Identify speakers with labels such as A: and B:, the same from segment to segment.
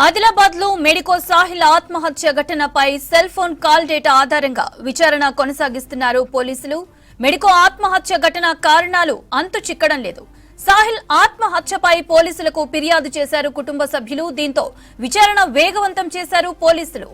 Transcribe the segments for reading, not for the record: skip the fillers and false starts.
A: ఆదిలాబాద్ లో మెడికో సాహిల్ ఆత్మహత్య ఘటనపై సెల్ ఫోన్ కాల్ డేటా ఆధారంగా విచారణ కొనసాగిస్తున్నారు పోలీసులు. మెడికో ఆత్మహత్య ఘటన కారణాలు అంతు చిక్కడం లేదు. సాహిల్ ఆత్మహత్యపై పోలీసులకు ఫిర్యాదు చేశారు కుటుంబ సభ్యులు. దీంతో విచారణ వేగవంతం చేశారు పోలీసులు.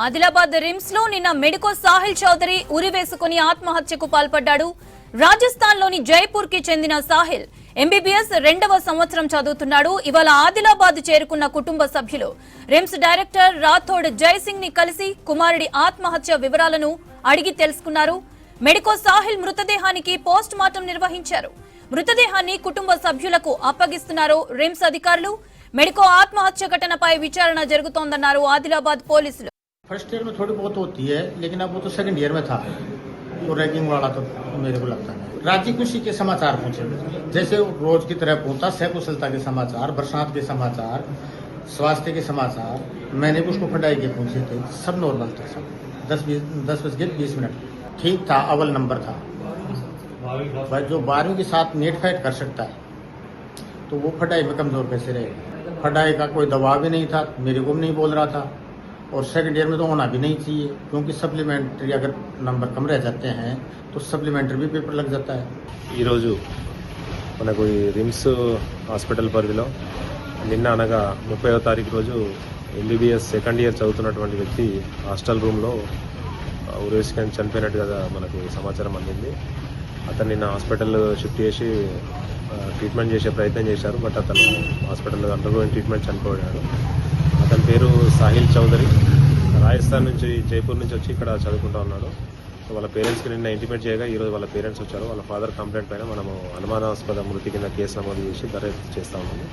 A: ఆదిలాబాద్ రిమ్స్ లో నిన్న మెడికో సాహిల్ చౌదరి ఉరివేసుకుని ఆత్మహత్యకు పాల్పడ్డాడు. రాజస్థాన్ లోని జైపూర్ కి చెందిన సాహిల్ ఎంబీబీఎస్ 2వ సంవత్సరం చదువుతున్నాడు. ఇవాళ ఆదిలాబాద్ చేరుకున్న కుటుంబ సభ్యులు రిమ్స్ డైరెక్టర్ రాథోడ్ జైసింగ్ ని కలిసి కుమారుడి ఆత్మహత్య వివరాలను అడిగి తెలుసుకున్నారు. మెడికో సాహిల్ మృతదేహానికి పోస్ట్ మార్టం నిర్వహించారు. మృతదేహాన్ని కుటుంబ సభ్యులకు అప్పగిస్తున్నారు రిమ్స్ అధికారులు. మెడికో ఆత్మహత్య ఘటనపై విచారణ జరుగుతోందన్నారు ఆదిలాబాద్ పోలీసులు.
B: फर्स्ट ईयर में थोड़ी बहुत होती है, लेकिन अब वो तो सेकंड ईयर में था, तो रैगिंग वाला तो मेरे को लगता है। राज्य खुशी के समाचार पूछे, जैसे रोज की तरह पूछता, सहकुशलता के समाचार, बरसात के समाचार, स्वास्थ्य के समाचार, मैंने भी उसको फटाई के पूछे थे, सब नॉर्मल था। सब 10:20 ठीक था, अव्वल नंबर था। भाई जो 12वीं के साथ नेट फाइट कर सकता है तो वो फटाई में कमजोर कैसे रहेगा। फटाई का कोई दबाव भी नहीं था, मेरे को भी नहीं बोल रहा था, और सेकंड ईयर में तो होना भी नहीं चाहिए, क्योंकि सप्लीमेंट्री अगर नंबर कम रह जाते हैं तो सप्लीमेंट्री भी पेपर लग जाता है।
C: ఈరోజు మనకు ఈ రిమ్స్ హాస్పిటల్ పరిధిలో నిన్న అనగా 30వ తారీఖు రోజు ఎంబీబీఎస్ సెకండ్ ఇయర్ చదువుతున్నటువంటి వ్యక్తి హాస్టల్ రూమ్లో ఉరేసుకొని చనిపోయినట్టుగా మనకు సమాచారం అందింది. అతను నిన్న హాస్పిటల్ షిఫ్ట్ చేసి ట్రీట్మెంట్ చేసే ప్రయత్నం చేశారు. బట్ అతను హాస్పిటల్లో అండర్గోయింగ్ ట్రీట్మెంట్ చనిపోయాడు. అతని పేరు సాహిల్ చౌదరి. రాజస్థాన్ నుంచి జైపూర్ నుంచి వచ్చి ఇక్కడ చదువుకుంటూ ఉన్నాడు. సో వాళ్ళ పేరెంట్స్కి నిన్న ఇంటిమేట్ చేయగా ఈరోజు వాళ్ళ పేరెంట్స్ వచ్చారు. వాళ్ళ ఫాదర్ కంప్లైంట్ పైన మనము అనుమానాస్పద మృతి కింద కేసు నమోదు చేసి దర్యాప్తు చేస్తా ఉన్నాము.